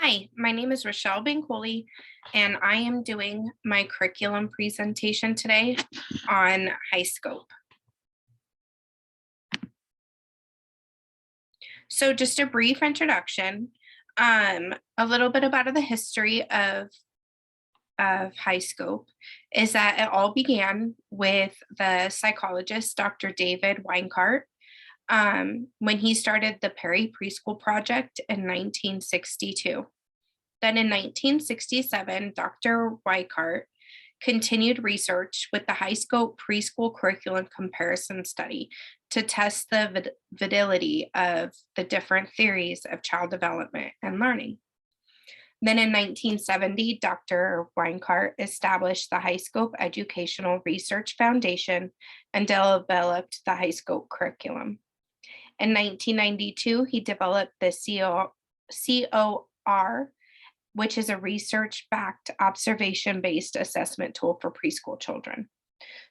Hi, my name is Rochelle Bancoli, and I am doing my curriculum presentation today on HighScope. So just a brief introduction, a little bit about the history of HighScope is that it all began with the psychologist, Dr. David Weinkart, when he started the Perry Preschool Project in 1962. Then in 1967, Dr. Weikart continued research with the HighScope Preschool Curriculum Comparison Study to test the validity of the different theories of child development and learning. Then in 1970, Dr. Weinkart established the HighScope Educational Research Foundation and developed the HighScope curriculum. In 1992, he developed the COR, which is a research-backed observation-based assessment tool for preschool children.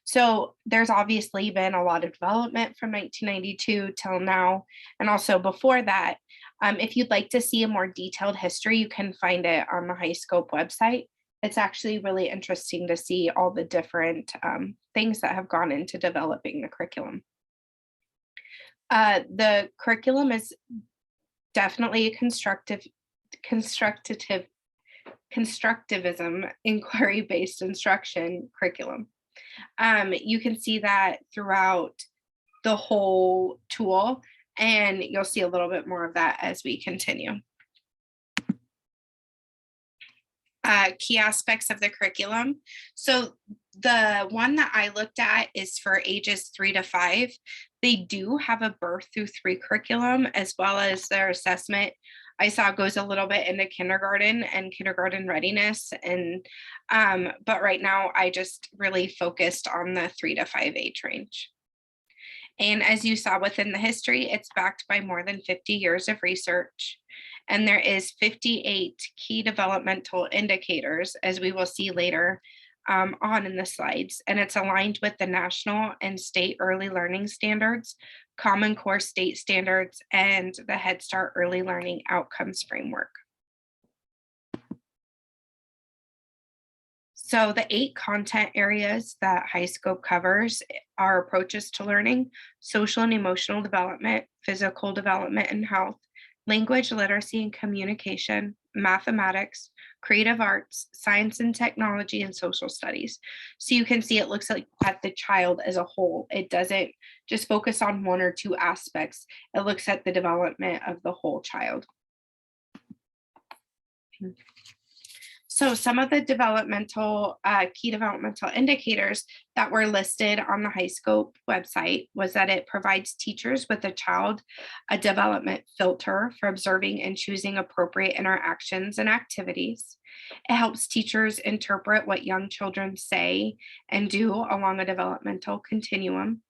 So there's obviously been a lot of development from 1992 till now, and also before that. If you'd like to see a more detailed history, you can find it on the HighScope website. It's actually really interesting to see all the different things that have gone into developing the curriculum. The curriculum is definitely a constructivism inquiry-based instruction curriculum. You can see that throughout the whole tool, and you'll see a little bit more of that as we continue. Key aspects of the curriculum. So the one that I looked at is for ages 3 to 5. They do have a birth through 3 curriculum, as well as their assessment I saw goes a little bit into kindergarten and kindergarten readiness. And but right now I just really focused on the 3 to 5 age range. And as you saw within the history, it's backed by more than 50 years of research. And there is 58 key developmental indicators, as we will see later on in the slides. And it's aligned with the national and state early learning standards, Common Core state standards, and the Head Start early learning outcomes framework. So the 8 content areas that HighScope covers are approaches to learning, social and emotional development, physical development and health, language, literacy and communication, mathematics, creative arts, science and technology, and social studies. So you can see it looks like at the child as a whole. It doesn't just focus on 1 or 2 aspects. It looks at the development of the whole child. So some of the key developmental indicators that were listed on the HighScope website was that it provides teachers with a development filter for observing and choosing appropriate interactions and activities. It helps teachers interpret what young children say and do along a developmental continuum.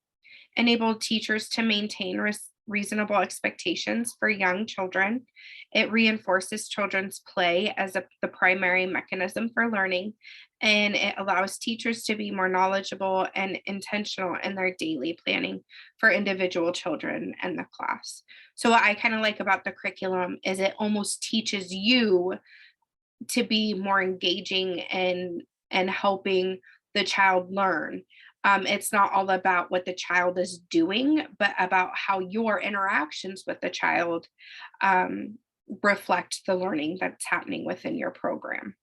Enable teachers to maintain reasonable expectations for young children. It reinforces children's play as the primary mechanism for learning, and it allows teachers to be more knowledgeable and intentional in their daily planning for individual children and the class. So what I kind of like about the curriculum is it almost teaches you to be more engaging and helping the child learn. It's not all about what the child is doing, but about how your interactions with the child reflect the learning that's happening within your program.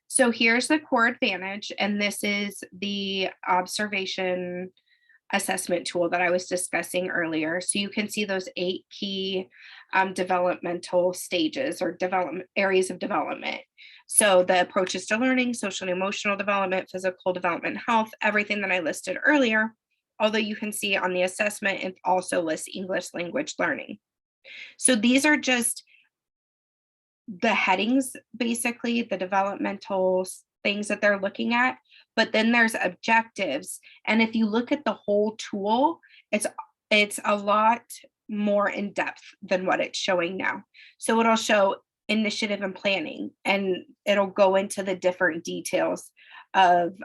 So here's the core advantage, and this is the observation assessment tool that I was discussing earlier. So you can see those 8 key developmental stages or development areas of development. So the approaches to learning, social and emotional development, physical development, health, everything that I listed earlier, although you can see on the assessment, it also lists English language learning. So these are just the headings, basically, the developmental things that they're looking at, but then there's objectives. And if you look at the whole tool, it's a lot more in depth than what it's showing now. So it'll show initiative and planning, and it'll go into the different details of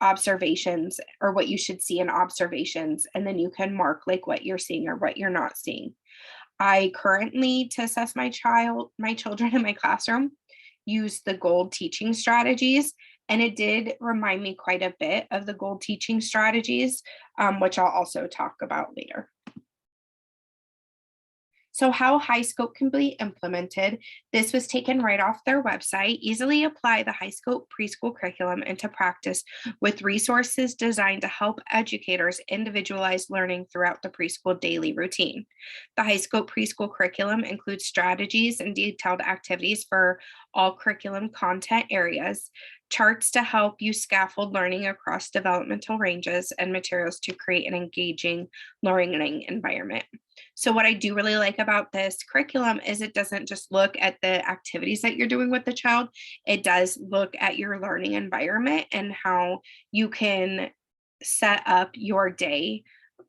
observations or what you should see in observations, and then you can mark like what you're seeing or what you're not seeing. I currently, to assess my children in my classroom, use the gold teaching strategies. And it did remind me quite a bit of the gold teaching strategies, which I'll also talk about later. So how HighScope can be implemented, this was taken right off their website. Easily apply the HighScope preschool curriculum into practice with resources designed to help educators individualize learning throughout the preschool daily routine. The HighScope preschool curriculum includes strategies and detailed activities for all curriculum content areas, charts to help you scaffold learning across developmental ranges, and materials to create an engaging learning environment. So what I do really like about this curriculum is it doesn't just look at the activities that you're doing with the child. It does look at your learning environment and how you can set up your day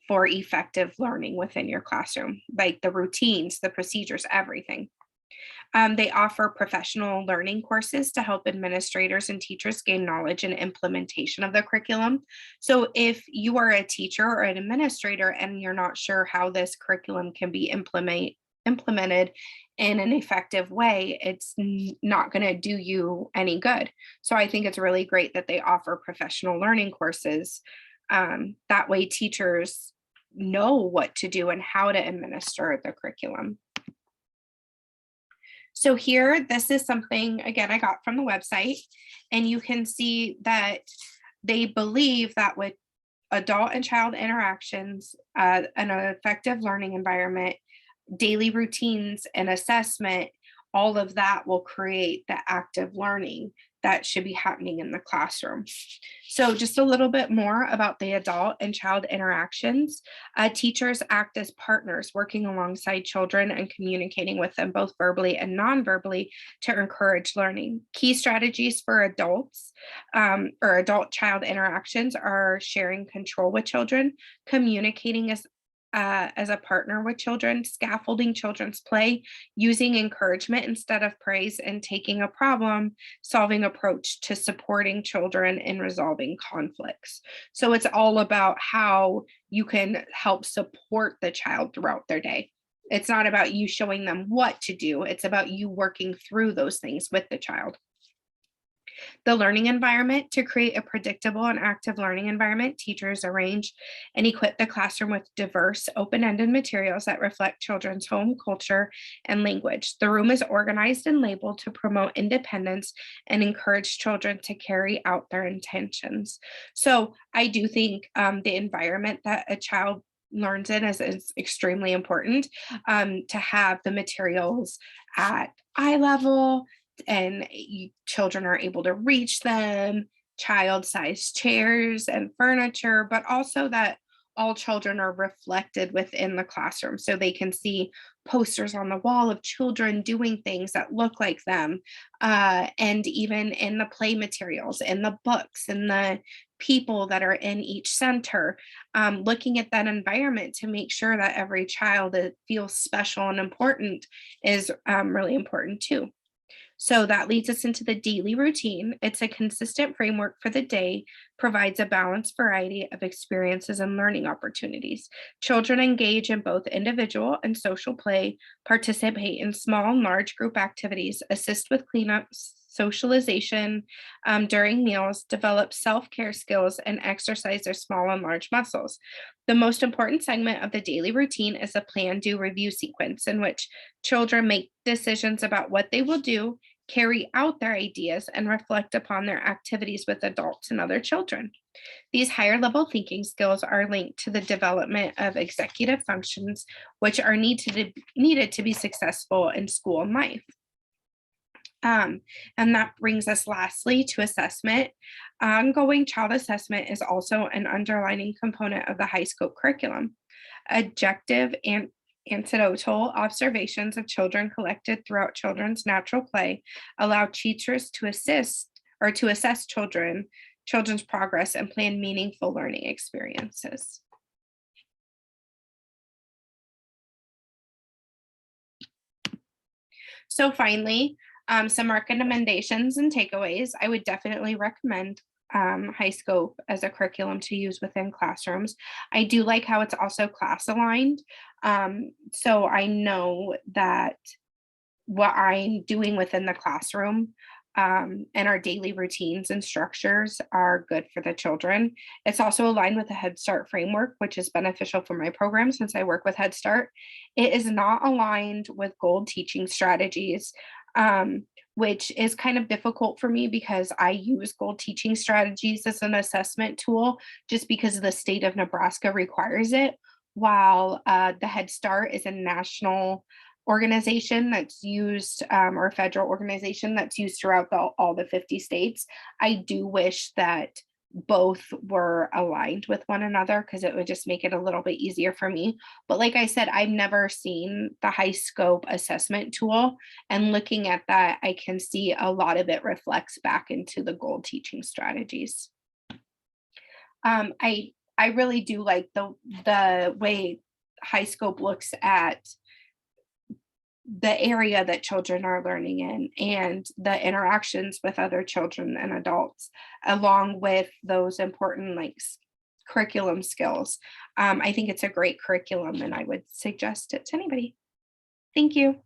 for effective learning within your classroom, like the routines, the procedures, everything. They offer professional learning courses to help administrators and teachers gain knowledge and implementation of the curriculum. So if you are a teacher or an administrator and you're not sure how this curriculum can be implemented in an effective way, it's not going to do you any good. So I think it's really great that they offer professional learning courses. That way teachers know what to do and how to administer the curriculum. So here, this is something, again, I got from the website, and you can see that they believe that with adult and child interactions, an effective learning environment, daily routines and assessment, all of that will create the active learning that should be happening in the classroom. So just a little bit more about the adult and child interactions. Teachers act as partners, working alongside children and communicating with them both verbally and non-verbally to encourage learning. Key strategies for adults or adult-child interactions are sharing control with children, communicating as a partner with children, scaffolding children's play, using encouragement instead of praise, and taking a problem solving approach to supporting children in resolving conflicts. So it's all about how you can help support the child throughout their day. It's not about you showing them what to do, it's about you working through those things with the child. The learning environment. To create a predictable and active learning environment, teachers arrange and equip the classroom with diverse, open-ended materials that reflect children's home culture and language. The room is organized and labeled to promote independence and encourage children to carry out their intentions. So I do think the environment that a child learns in is extremely important, to have the materials at eye level, and children are able to reach them, child-sized chairs and furniture, but also that all children are reflected within the classroom. So they can see posters on the wall of children doing things that look like them. And even in the play materials, in the books, in the people that are in each center, looking at that environment to make sure that every child feels special and important is really important too. So that leads us into the daily routine. It's a consistent framework for the day, provides a balanced variety of experiences and learning opportunities. Children engage in both individual and social play, participate in small and large group activities, assist with cleanups, socialization during meals, develop self-care skills, and exercise their small and large muscles. The most important segment of the daily routine is a plan, do, review sequence in which children make decisions about what they will do, carry out their ideas, and reflect upon their activities with adults and other children. These higher level thinking skills are linked to the development of executive functions, which are needed to be successful in school and life. And that brings us lastly to assessment. Ongoing child assessment is also an underlining component of the HighScope curriculum. Objective and anecdotal observations of children collected throughout children's natural play allow teachers to assess children's progress and plan meaningful learning experiences. So finally, some recommendations and takeaways. I would definitely recommend HighScope as a curriculum to use within classrooms. I do like how it's also class aligned. So I know that what I'm doing within the classroom, and our daily routines and structures are good for the children. It's also aligned with the Head Start framework, which is beneficial for my program since I work with Head Start. It is not aligned with gold teaching strategies, which is kind of difficult for me because I use gold teaching strategies as an assessment tool just because the state of Nebraska requires it, while the Head Start is a national organization that's used, or a federal organization that's used throughout all the 50 states. I do wish that both were aligned with one another because it would just make it a little bit easier for me. But like I said, I've never seen the high scope assessment tool. And looking at that, I can see a lot of it reflects back into the gold teaching strategies. I really do like the way high scope looks at the area that children are learning in and the interactions with other children and adults, along with those important curriculum skills. I think it's a great curriculum and I would suggest it to anybody. Thank you.